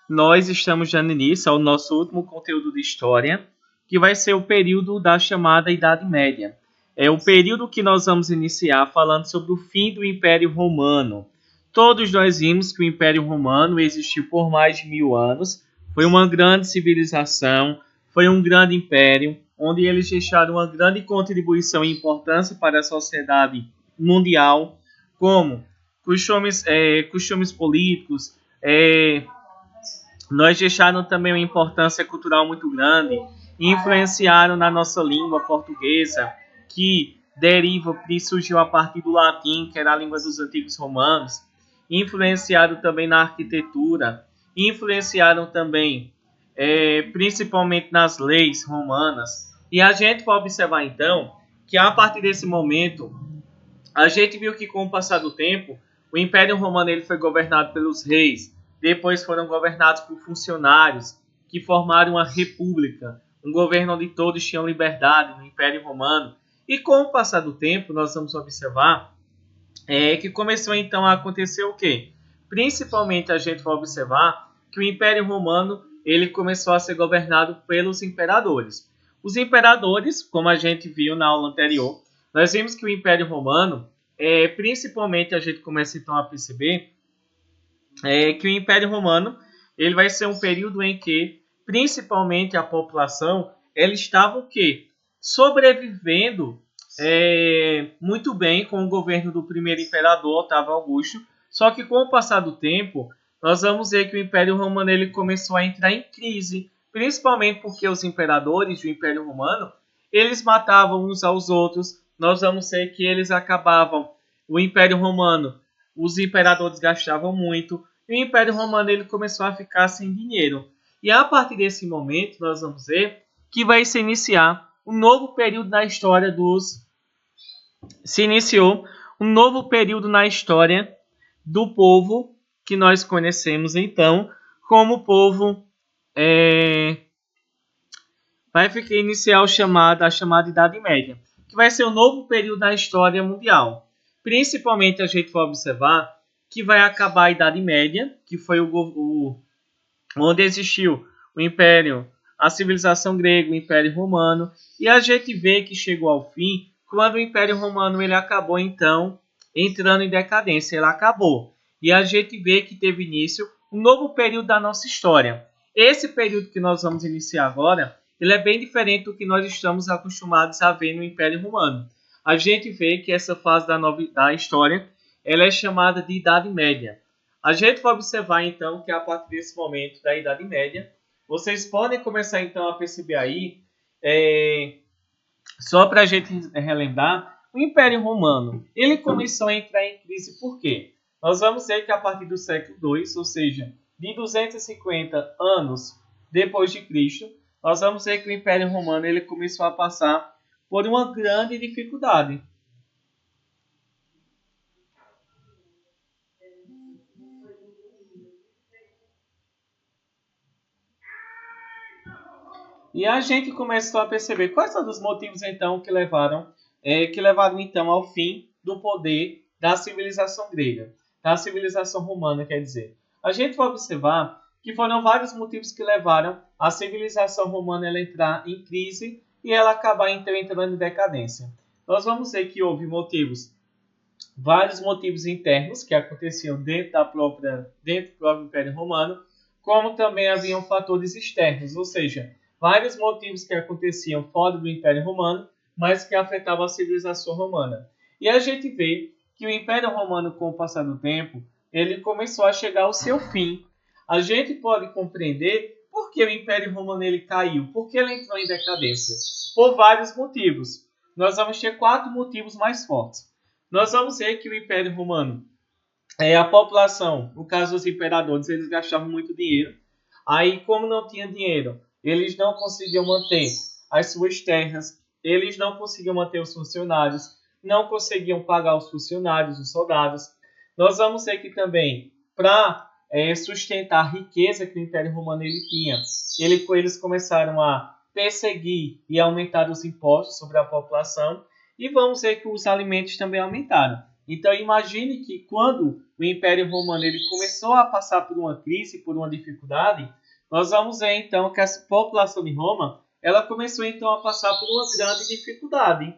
nós estamos dando início ao nosso último conteúdo de história, que vai ser o período da chamada Idade Média. É o período que nós vamos iniciar falando sobre o fim do Império Romano. Todos nós vimos que o Império Romano existiu por mais de 1000 anos, foi uma grande civilização, foi um grande império, onde eles deixaram uma grande contribuição e importância para a sociedade mundial, como costumes políticos, nós deixaram também uma importância cultural muito grande, influenciaram na nossa língua portuguesa, que surgiu a partir do latim, que era a língua dos antigos romanos, influenciaram também na arquitetura, influenciaram também principalmente nas leis romanas. E a gente vai observar então que a partir desse momento, a gente viu que com o passar do tempo, o Império Romano ele foi governado pelos reis, depois foram governados por funcionários que formaram uma república, um governo onde todos tinham liberdade no Império Romano. E com o passar do tempo, nós vamos observar que começou então a acontecer o quê? Principalmente a gente vai observar que o Império Romano ele começou a ser governado pelos imperadores. Os imperadores, como a gente viu na aula anterior, nós vimos que o Império Romano, principalmente a gente começa então a perceber que o Império Romano ele vai ser um período em que, principalmente a população, ela estava o quê? Sobrevivendo muito bem com o governo do primeiro imperador, Otávio Augusto. Só que com o passar do tempo, nós vamos ver que o Império Romano ele começou a entrar em crise, principalmente porque os imperadores do Império Romano, eles matavam uns aos outros. Nós vamos ver que eles acabavam, o Império Romano, os imperadores gastavam muito, e o Império Romano ele começou a ficar sem dinheiro. E a partir desse momento, nós vamos ver que vai se iniciar um novo período na história se iniciou um novo período na história do povo que nós conhecemos então como povo vai iniciar a chamada Idade Média, que vai ser um novo período na história mundial. Principalmente a gente vai observar que vai acabar a Idade Média, que foi onde existiu o Império, a civilização grega, o Império Romano, e a gente vê que chegou ao fim quando o Império Romano ele acabou então entrando em decadência, ele acabou. E a gente vê que teve início um novo período da nossa história. Esse período que nós vamos iniciar agora, ele é bem diferente do que nós estamos acostumados a ver no Império Romano. A gente vê que essa fase da história, ela é chamada de Idade Média. A gente vai observar então que a partir desse momento da Idade Média, vocês podem começar então a perceber aí, só para a gente relembrar, o Império Romano, ele começou a entrar em crise por quê? Nós vamos ver que a partir do século II, ou seja, de 250 anos depois de Cristo, nós vamos ver que o Império Romano ele começou a passar por uma grande dificuldade. E a gente começou a perceber quais são os motivos então que levaram então ao fim do poder da civilização grega, da civilização romana, quer dizer. A gente vai observar que foram vários motivos que levaram a civilização romana a entrar em crise e ela acabar então entrando em decadência. Nós vamos ver que houve vários motivos internos que aconteciam dentro do próprio Império Romano, como também haviam fatores externos, ou seja, vários motivos que aconteciam fora do Império Romano, mas que afetavam a civilização romana. E a gente vê que o Império Romano, com o passar do tempo, ele começou a chegar ao seu fim. A gente pode compreender por que o Império Romano ele caiu, por que ele entrou em decadência. Por vários motivos. Nós vamos ter 4 motivos mais fortes. Nós vamos ver que o Império Romano, a população, no caso dos imperadores, eles gastavam muito dinheiro. Aí, como não tinha dinheiro, eles não conseguiam manter as suas terras, eles não conseguiam manter os funcionários, não conseguiam pagar os funcionários, os soldados. Nós vamos ver que também, para sustentar a riqueza que o Império Romano ele tinha, eles começaram a perseguir e aumentar os impostos sobre a população. E vamos ver que os alimentos também aumentaram. Então imagine que quando o Império Romano ele começou a passar por uma crise, por uma dificuldade, nós vamos ver então que a população de Roma ela começou então a passar por uma grande dificuldade.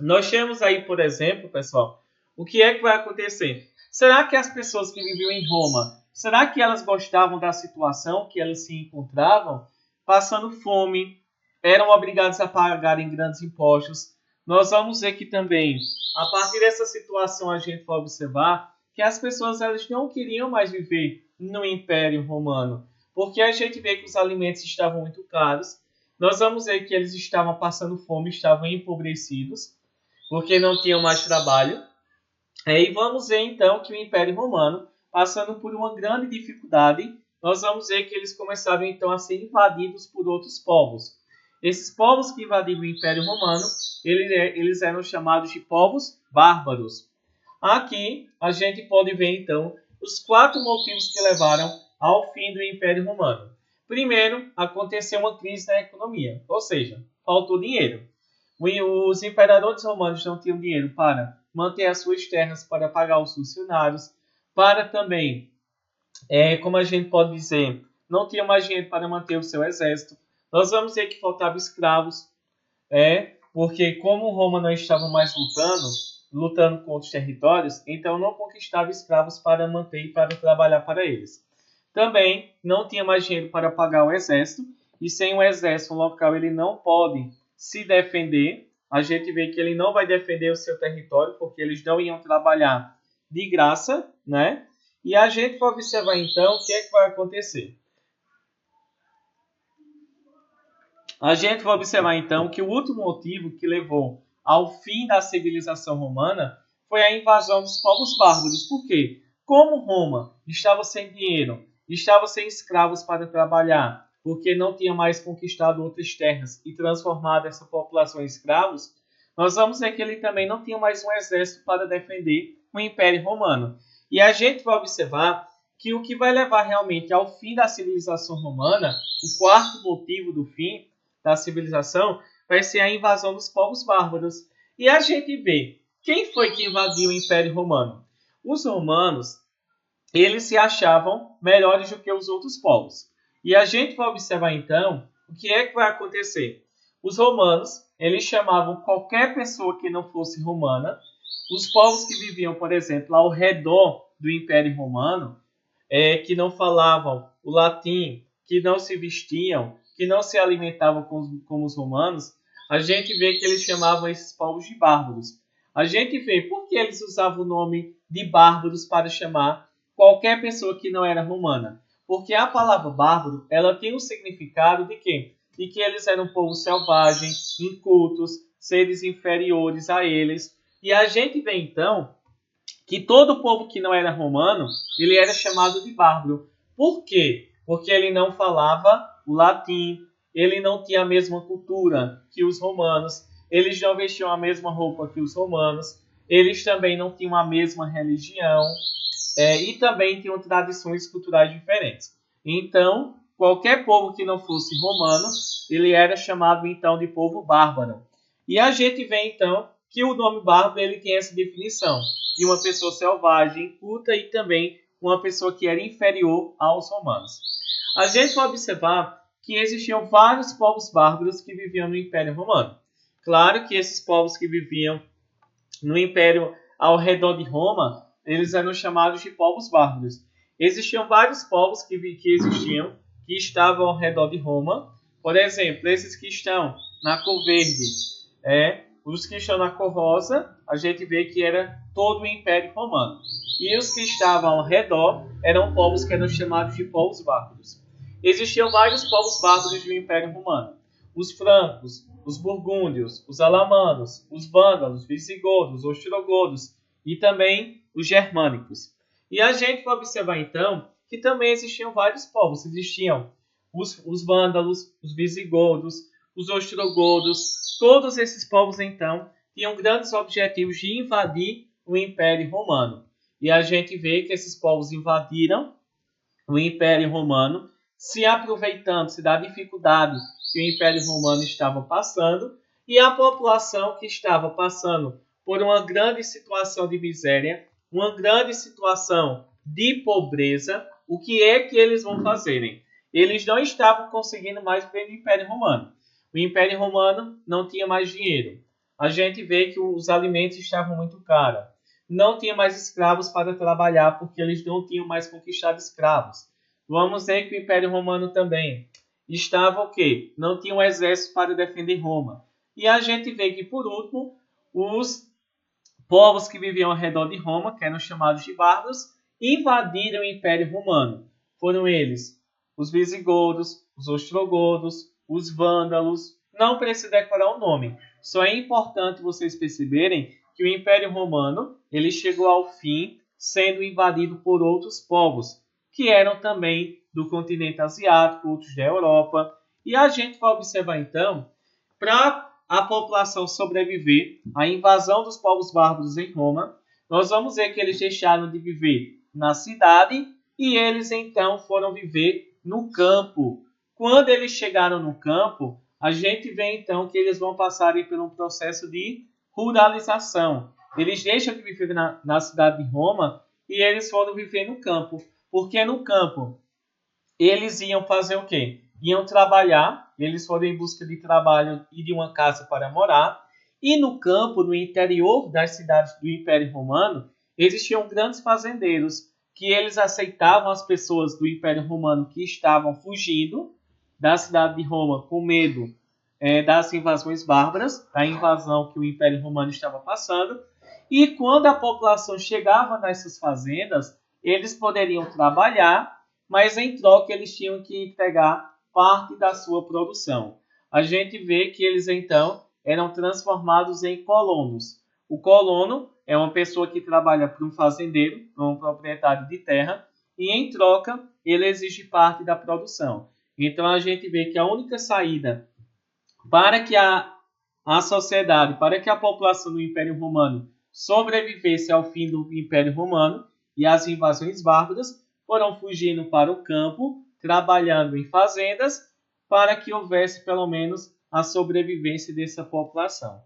Nós temos aí, por exemplo, pessoal, o que é que vai acontecer? Será que as pessoas que viviam em Roma, será que elas gostavam da situação que elas se encontravam? Passando fome, eram obrigadas a pagarem grandes impostos. Nós vamos ver que também, a partir dessa situação, a gente vai observar que as pessoas elas não queriam mais viver no Império Romano, porque a gente vê que os alimentos estavam muito caros. Nós vamos ver que eles estavam passando fome, estavam empobrecidos porque não tinham mais trabalho. E vamos ver então que o Império Romano, passando por uma grande dificuldade, nós vamos ver que eles começaram então a ser invadidos por outros povos. Esses povos que invadiram o Império Romano, eles eram chamados de povos bárbaros. Aqui a gente pode ver então os 4 motivos que levaram ao fim do Império Romano. Primeiro, aconteceu uma crise na economia, ou seja, faltou dinheiro. Os imperadores romanos não tinham dinheiro para manter as suas terras, para pagar os funcionários, para também, como a gente pode dizer, não tinham mais dinheiro para manter o seu exército. Nós vamos ver que faltavam escravos, porque como Roma não estava mais lutando contra os territórios, então não conquistava escravos para manter e para trabalhar para eles. Também não tinha mais dinheiro para pagar o exército, e sem o exército um local ele não pode se defender. A gente vê que ele não vai defender o seu território, porque eles não iam trabalhar de graça, né? E a gente vai observar então o que é que vai acontecer. A gente vai observar então que o último motivo que levou ao fim da civilização romana foi a invasão dos povos bárbaros. Por quê? Como Roma estava sem dinheiro, estava sem escravos para trabalhar, porque não tinha mais conquistado outras terras e transformado essa população em escravos, nós vamos ver que ele também não tinha mais um exército para defender o Império Romano. E a gente vai observar que o que vai levar realmente ao fim da civilização romana, o quarto motivo do fim da civilização, vai ser a invasão dos povos bárbaros. E a gente vê, quem foi que invadiu o Império Romano? Os romanos, eles se achavam melhores do que os outros povos. E a gente vai observar então o que é que vai acontecer. Os romanos, eles chamavam qualquer pessoa que não fosse romana. Os povos que viviam, por exemplo, ao redor do Império Romano, que não falavam o latim, que não se vestiam, que não se alimentavam como os romanos, a gente vê que eles chamavam esses povos de bárbaros. A gente vê por que eles usavam o nome de bárbaros para chamar qualquer pessoa que não era romana. Porque a palavra bárbaro, ela tem um significado de quê? De que eles eram um povo selvagem, incultos, seres inferiores a eles. E a gente vê então que todo o povo que não era romano, ele era chamado de bárbaro. Por quê? Porque ele não falava o latim, ele não tinha a mesma cultura que os romanos, eles não vestiam a mesma roupa que os romanos, eles também não tinham a mesma religião, e também tinham tradições culturais diferentes. Então, qualquer povo que não fosse romano, ele era chamado então de povo bárbaro. E a gente vê então que o nome bárbaro ele tem essa definição de uma pessoa selvagem, culta e também uma pessoa que era inferior aos romanos. A gente vai observar que existiam vários povos bárbaros que viviam no Império Romano. Claro que esses povos que viviam no Império ao redor de Roma, eles eram chamados de povos bárbaros. Existiam vários povos que existiam, que estavam ao redor de Roma. Por exemplo, esses que estão na cor verde, os que estão na cor rosa, a gente vê que era todo o Império Romano. E os que estavam ao redor eram povos que eram chamados de povos bárbaros. Existiam vários povos bárbaros do Império Romano. Os francos, os burgúndios, os alamanos, os vândalos, os visigodos, os ostrogodos e também os germânicos. E a gente vai observar então que também existiam vários povos. Existiam os vândalos, os visigodos, os ostrogodos. Todos esses povos então tinham grandes objetivos de invadir o Império Romano. E a gente vê que esses povos invadiram o Império Romano, se aproveitando-se da dificuldade que o Império Romano estava passando, e a população que estava passando por uma grande situação de miséria, uma grande situação de pobreza, o que é que eles vão fazerem? Eles não estavam conseguindo mais viver no Império Romano. O Império Romano não tinha mais dinheiro. A gente vê que os alimentos estavam muito caros. Não tinha mais escravos para trabalhar, porque eles não tinham mais conquistado escravos. Vamos ver que o Império Romano também estava o quê? Não tinha um exército para defender Roma. E a gente vê que, por último, os povos que viviam ao redor de Roma, que eram chamados de bárbaros, invadiram o Império Romano. Foram eles os visigodos, os ostrogodos, os vândalos. Não precisa decorar o nome. Só é importante vocês perceberem que o Império Romano ele chegou ao fim sendo invadido por outros povos, que eram também do continente asiático, outros da Europa. E a gente vai observar então, para a população sobreviver à invasão dos povos bárbaros em Roma, nós vamos ver que eles deixaram de viver na cidade e eles então foram viver no campo. Quando eles chegaram no campo, a gente vê então que eles vão passar por um processo de ruralização. Eles deixam de viver na cidade de Roma e eles foram viver no campo. Porque no campo eles iam fazer o quê? Iam trabalhar, eles foram em busca de trabalho e de uma casa para morar. E no campo, no interior das cidades do Império Romano, existiam grandes fazendeiros que eles aceitavam as pessoas do Império Romano que estavam fugindo da cidade de Roma com medo das invasões bárbaras, da invasão que o Império Romano estava passando. E quando a população chegava nessas fazendas, eles poderiam trabalhar, mas em troca eles tinham que entregar parte da sua produção. A gente vê que eles então eram transformados em colonos. O colono é uma pessoa que trabalha para um fazendeiro, para um proprietário de terra, e em troca ele exige parte da produção. Então a gente vê que a única saída para que a sociedade, para que a população do Império Romano sobrevivesse ao fim do Império Romano e às invasões bárbaras, foram fugindo para o campo, trabalhando em fazendas, para que houvesse pelo menos a sobrevivência dessa população.